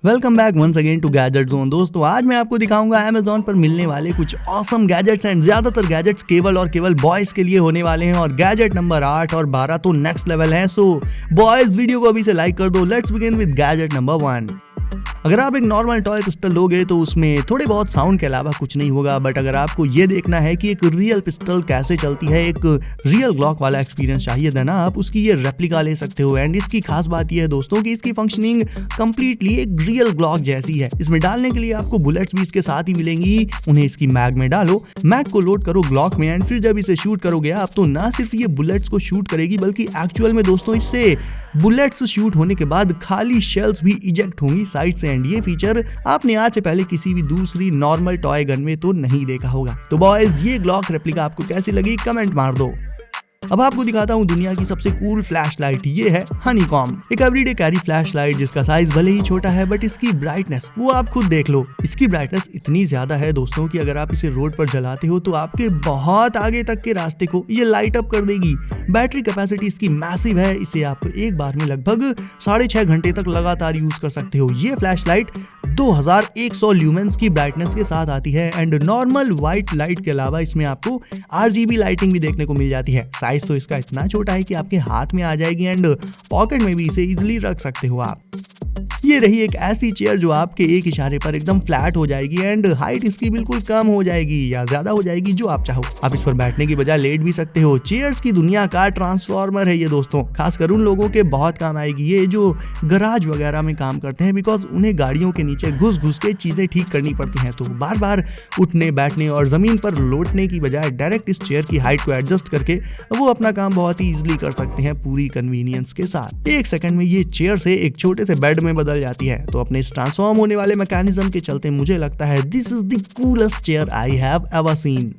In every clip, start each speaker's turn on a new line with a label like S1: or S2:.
S1: Welcome back once again to gadget zone. दोस्तों आज मैं आपको दिखाऊंगा अमेजोन पर मिलने वाले कुछ ऑसम गैजेट्स एंड ज्यादातर गैजेट्स केवल और केवल बॉयज के लिए होने वाले हैं और गैजेट नंबर 8 और 12 तो नेक्स्ट लेवल है। सो बॉयज वीडियो को अभी से लाइक कर दो। Let's begin with gadget number 1। अगर आप एक नॉर्मल टॉय पिस्टल लोगे तो उसमें थोड़े बहुत साउंड के अलावा कुछ नहीं होगा, बट अगर आपको ये देखना है कि एक रियल पिस्टल कैसे चलती है, एक रियल ग्लॉक वाला एक्सपीरियंस चाहिए देना, आप उसकी ये रेप्लिका ले सकते हो। एंड इसकी खास बात यह है दोस्तों कि इसकी फंक्शनिंग कंप्लीटली एक रियल ग्लॉक जैसी है। इसमें डालने के लिए आपको बुलेट्स भी इसके साथ ही मिलेंगी। उन्हें इसकी मैग में डालो, मैग को लोड करो ग्लॉक में एंड फिर जब इसे शूट करोगे आप तो ना सिर्फ ये बुलेट्स को शूट करेगी बल्कि एक्चुअल में दोस्तों इससे बुलेट्स शूट होने के बाद खाली शेल्स भी इजेक्ट होंगी साइड से। एंड ये फीचर आपने आज से पहले किसी भी दूसरी नॉर्मल टॉय गन में तो नहीं देखा होगा। तो बॉयज ये ग्लॉक रेप्लिका आपको कैसी लगी कमेंट मार दो। अब आपको दिखाता हूँ दुनिया की सबसे कूल फ्लैश लाइट। ये है हनीकॉम, एक एवरीडे कैरी फ्लैश लाइट जिसका साइज भले ही छोटा है बट इसकी ब्राइटनेस वो आप खुद देख लो। इसकी ब्राइटनेस इतनी ज्यादा है दोस्तों कि अगर आप इसे रोड पर जलाते हो तो आपके बहुत आगे तक के रास्ते को ये लाइट अप कर देगी। बैटरी कैपेसिटी इसकी मैसिव है, इसे आप एक बार में लगभग 6.5 घंटे तक लगातार यूज कर सकते हो। ये फ्लैश लाइट 2100 ल्यूमेंस की ब्राइटनेस के साथ आती है एंड नॉर्मल व्हाइट लाइट के अलावा इसमें आपको RGB लाइटिंग भी देखने को मिल जाती है। साइज तो इसका इतना छोटा है कि आपके हाथ में आ जाएगी एंड पॉकेट में भी इसे इजीली रख सकते हो आप। ये रही एक ऐसी चेयर जो आपके एक इशारे पर एकदम फ्लैट हो जाएगी एंड हाइट इसकी बिल्कुल कम हो जाएगी या ज्यादा हो जाएगी जो आप चाहो। आप इस पर बैठने की बजाय लेट भी सकते हो। चेयर्स की दुनिया का ट्रांसफॉर्मर है ये दोस्तों, खासकर उन लोगों के बहुत काम आएगी ये जो गराज वगैरह में काम करते हैं, बिकॉज उन्हें गाड़ियों के नीचे घुस घुस के चीजें ठीक करनी पड़ती हैं। तो बार बार उठने बैठने और जमीन पर लौटने की बजाय डायरेक्ट इस चेयर की हाइट को एडजस्ट करके वो अपना काम बहुत ही इजिली कर सकते हैं पूरी कन्वीनियंस के साथ। 1 सेकंड में ये चेयर से एक छोटे से बेड में बदल जाती है। तो अपने इस ट्रांसफॉर्म होने वाले मैकेनिज्म के चलते मुझे लगता है this is the coolest chair I have ever seen.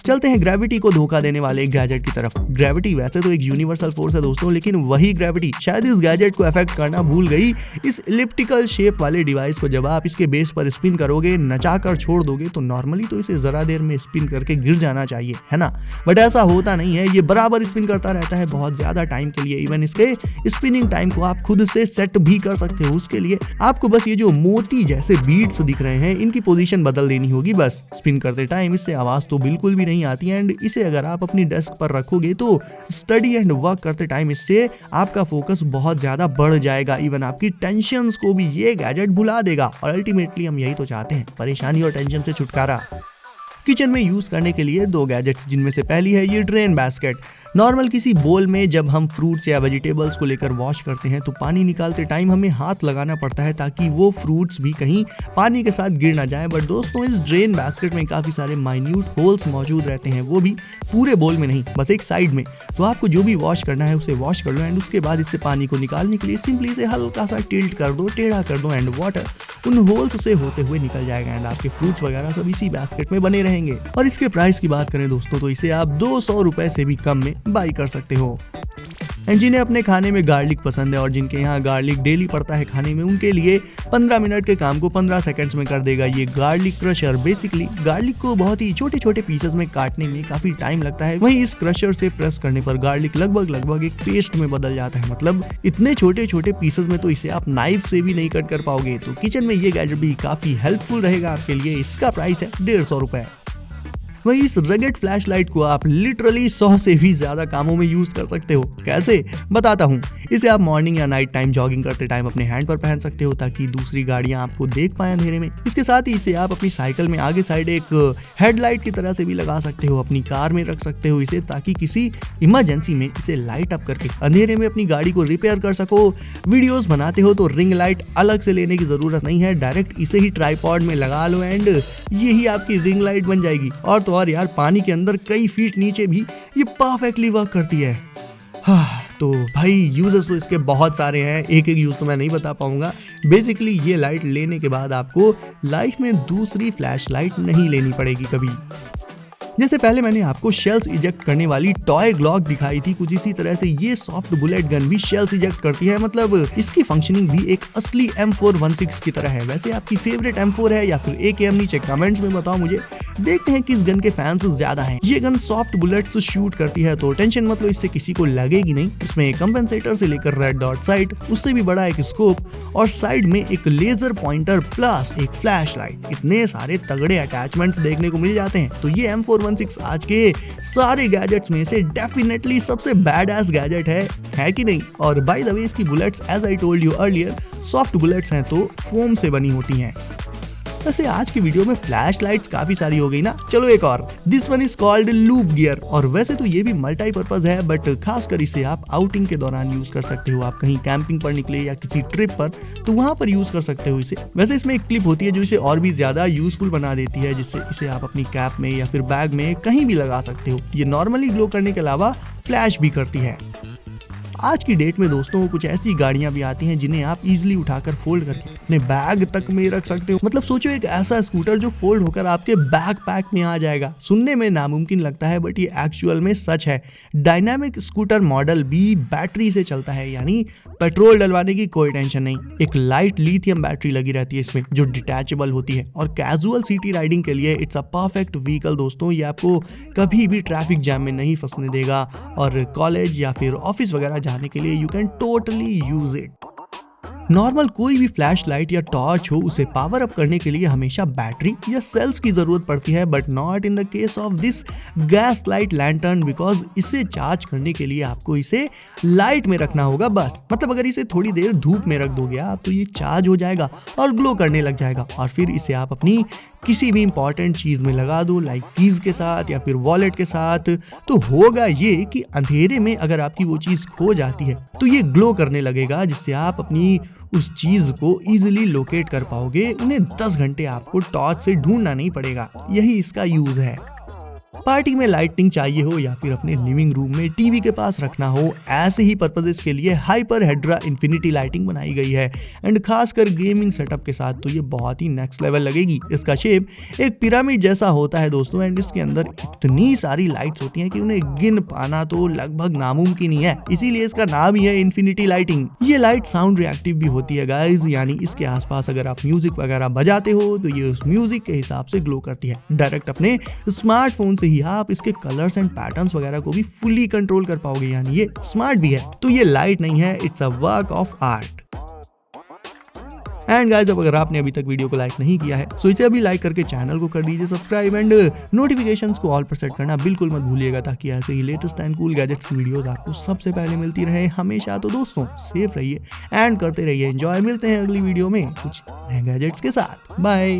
S1: चलते हैं ग्रेविटी को धोखा देने वाले एक गैजेट की तरफ। ग्रेविटी वैसे तो एक यूनिवर्सल फोर्स है दोस्तों, लेकिन वही ग्रेविटी शायद इस गैजेट को अफेक्ट करना भूल गई। इस इलिप्टिकल शेप वाले डिवाइस को जब आप इसके बेस पर स्पिन करोगे, नचाकर छोड़ दोगे तो नॉर्मली तो इसे जरा देर में स्पिन करके गिर जाना चाहिए, है ना, बट ऐसा होता नहीं है। ये बराबर स्पिन करता रहता है बहुत ज्यादा टाइम के लिए। इवन इसके स्पिनिंग टाइम को आप खुद से सेट भी कर सकते हो। उसके लिए आपको बस ये जो मोती जैसे बीट्स दिख रहे हैं इनकी पोजीशन बदल देनी होगी बस। स्पिन करते टाइम इससे आवाज तो बिल्कुल भी नहीं आती है एंड इसे अगर आप अपनी डेस्क पर रखोगे तो स्टडी एंड वर्क करते टाइम इससे आपका फोकस बहुत ज्यादा बढ़ जाएगा। इवन आपकी टेंशन्स को भी ये गैजेट भुला देगा और अल्टीमेटली हम यही तो चाहते हैं, परेशानी और टेंशन से छुटकारा। किचन में यूज करने के लिए 2 गैजेट्स, जिनमें से पहली है ये ड्रेन बास्केट। नॉर्मल किसी बोल में जब हम फ्रूट्स या वेजिटेबल्स को लेकर वॉश करते हैं तो पानी निकालते टाइम हमें हाथ लगाना पड़ता है ताकि वो फ्रूट्स भी कहीं पानी के साथ गिर ना जाए। बट दोस्तों इस ड्रेन बास्केट में काफी सारे माइन्यूट होल्स मौजूद रहते हैं, वो भी पूरे बोल में नहीं, बस एक साइड में। तो आपको जो भी वॉश करना है उसे वॉश कर लो एंड उसके बाद इससे पानी को निकालने के लिए सिंपली इसे हल्का सा टिल्ट कर दो, टेढ़ा कर दो एंड वाटर उन होल्स से होते हुए निकल जाएगा एंड आपके फ्रूट्स वगैरह सब इसी बास्केट में बने रहेंगे। और इसके प्राइस की बात करें दोस्तों तो इसे आप 200 रुपए से भी कम में बाई कर सकते हो। एंड जिन्हें अपने खाने में गार्लिक पसंद है और जिनके यहाँ गार्लिक डेली पड़ता है खाने में, उनके लिए 15 मिनट के काम को 15 सेकंड्स में कर देगा ये गार्लिक क्रशर। बेसिकली गार्लिक को बहुत ही छोटे छोटे पीसेस में काटने में काफी टाइम लगता है, वहीं इस क्रशर से प्रेस करने पर गार्लिक लगभग एक पेस्ट में बदल जाता है। मतलब इतने छोटे छोटे पीसेस में तो इसे आप नाइफ से भी नहीं कट कर पाओगे। तो किचन में ये गैजेट भी काफी हेल्पफुल रहेगा आपके लिए। इसका प्राइस है 150 रुपए। वहीं इस रगेट फ्लैश लाइट को आप लिटरली 100 से भी ज्यादा कामों में यूज कर सकते हो। कैसे बताता हूँ। इसे आप मॉर्निंग या नाइट टाइम जॉगिंग करते टाइम अपने हैंड पर पहन सकते हो ताकि दूसरी गाड़ियां आपको देख पाए अंधेरे में। इसके साथ ही इसे आप अपनी साइकिल में आगे साइड एक हेडलाइट की तरह से भी लगा सकते हो। अपनी कार में रख सकते हो इसे ताकि किसी इमरजेंसी में इसे लाइट अप करके अंधेरे में अपनी गाड़ी को रिपेयर कर सको। वीडियोस बनाते हो तो रिंग लाइट अलग से लेने की जरूरत नहीं है, डायरेक्ट इसे ही ट्राइपॉड में लगा लो एंड यही आपकी रिंग लाइट बन जाएगी। और यार पानी के अंदर कई फीट नीचे भी ये परफेक्टली वर्क करती है। तो भाई यूजेस तो इसके बहुत सारे हैं, एक एक यूज तो मैं नहीं बता पाऊंगा। बेसिकली ये लाइट लेने के बाद आपको लाइफ में दूसरी फ्लैश लाइट नहीं लेनी पड़ेगी कभी। जैसे पहले मैंने आपको शेल्स इजेक्ट करने वाली टॉय ग्लॉक दिखाई थी, कुछ इसी तरह से ये सॉफ्ट बुलेट गन भी शेल्स इजेक्ट करती है। मतलब इसकी फंक्शनिंग भी एक असली M416 की तरह है। वैसे आपकी फेवरेट M4 है या फिर AKM, नीचे कमेंट्स में बताओ मुझे। देखते हैं किस गन के फैंस ज्यादा हैं। ये गन सॉफ्ट बुलेट्स शूट करती है तो टेंशन मत लो, इससे किसी को लगेगी नहीं। इसमें कंपेंसेटर से लेकर रेड डॉट साइट, उससे भी बड़ा एक स्कोप और साइड में एक लेजर पॉइंटर प्लस एक फ्लैश लाइट, इतने सारे तगड़े अटैचमेंट्स देखने को मिल जाते हैं। तो ये M416 आज के सारे गैजेट्स में से डेफिनेटली सबसे बैडएस गैजेट है कि नहीं। और बाय द वे इसकी bullets as I told you earlier soft bullets हैं तो फोम से बनी होती हैं। वैसे आज की वीडियो में फ्लैश लाइट्स काफी सारी हो गई ना, चलो एक और। This one is called loop gear और वैसे तो ये भी मल्टीपर्पज है बट खासकर इसे आप आउटिंग के दौरान यूज कर सकते हो। आप कहीं कैंपिंग पर निकले या किसी ट्रिप पर तो वहां पर यूज कर सकते हो इसे। वैसे इसमें एक क्लिप होती है जो इसे और भी ज्यादा यूजफुल बना देती है, जिससे इसे आप अपनी कैप में या फिर बैग में कहीं भी लगा सकते हो। ये नॉर्मली ग्लो करने के अलावा फ्लैश भी करती है। आज की डेट में दोस्तों कुछ ऐसी गाड़ियां भी आती हैं जिन्हें आप इजीली उठाकर फोल्ड करके अपने बैग तक में रख सकते हो। मतलब सोचो एक ऐसा स्कूटर जो फोल्ड होकर आपके बैग पैक में आ जाएगा। सुनने में नामुमकिन लगता है बट ये एक्चुअल में सच है। डायनामिक स्कूटर मॉडल भी बैटरी से चलता है, यानी पेट्रोल डलवाने की कोई टेंशन नहीं। एक लाइट लिथियम बैटरी लगी रहती है इसमें जो डिटैचेबल होती है और कैजुअल सिटी राइडिंग के लिए इट्स अ परफेक्ट व्हीकल दोस्तों। ये आपको कभी भी ट्रैफिक जैम में नहीं फंसने देगा और कॉलेज या फिर ऑफिस वगैरह जाने के लिए you can totally use it. Normal कोई भी फ्लैश लाइट या टॉर्च हो उसे पावर अप करने के लिए हमेशा बैटरी या सेल्स की जरूरत पड़ती है, but not in the case of this gas light lantern, because इसे चार्ज करने के लिए आपको इसे लाइट में रखना होगा बस। मतलब अगर इसे थोड़ी देर धूप में रख दोगे आप तो ये चार्ज हो जाएगा और ग्लो करने लग जाएगा और फिर इसे आप अपनी किसी भी इंपॉर्टेंट चीज में लगा दो, लाइक कीज के साथ या फिर वॉलेट के साथ, तो होगा ये कि अंधेरे में अगर आपकी वो चीज खो जाती है तो ये ग्लो करने लगेगा, जिससे आप अपनी उस चीज को इजीली लोकेट कर पाओगे। उन्हें 10 घंटे आपको टॉर्च से ढूंढना नहीं पड़ेगा। यही इसका यूज है। पार्टी में लाइटिंग चाहिए हो या फिर अपने लिविंग रूम में टीवी के पास रखना हो, ऐसे ही पर्पसेस के लिए हाइपर हेड्रा इंफिनिटी लाइटिंग बनाई गई है। एंड खासकर गेमिंग सेटअप के साथ तो ये बहुत ही नेक्स्ट लेवल लगेगी। इसका शेप एक पिरामिड जैसा होता है दोस्तों एंड इसके अंदर इतनी सारी लाइट्स होती हैं कि उन्हें गिन पाना तो लगभग नामुमकिन ही है, इसीलिए इसका नाम ही है इंफिनिटी लाइटिंग। ये लाइट साउंड रिएक्टिव भी होती है गाइज, यानी इसके आसपास अगर आप म्यूजिक वगैरह बजाते हो तो ये उस म्यूजिक के हिसाब से ग्लो करती है। डायरेक्ट अपने स्मार्टफोन से आप इसके कलर्स एंड पैटर्न्स वगैरह को भी फुली कंट्रोल कर पाओगे, यानी ये स्मार्ट भी है। तो ये लाइट नहीं है, it's a work of art. And guys, अब अगर आपने अभी तक वीडियो को लाइक नहीं किया है तो इसे अभी लाइक करके चैनल को कर दीजिए सब्सक्राइब एंड नोटिफिकेशंस को ऑल पर सेट करना बिल्कुल मत भूलिएगा, ताकि ऐसे ही लेटेस्ट एंड कूल गैजेट्स की वीडियोस आपको सबसे पहले मिलती रहे हमेशा। तो दोस्तों सेफ रहिए एंड करते रहिए एंजॉय। मिलते हैं अगली वीडियो में कुछ नए गैजेट्स के साथ। बाय।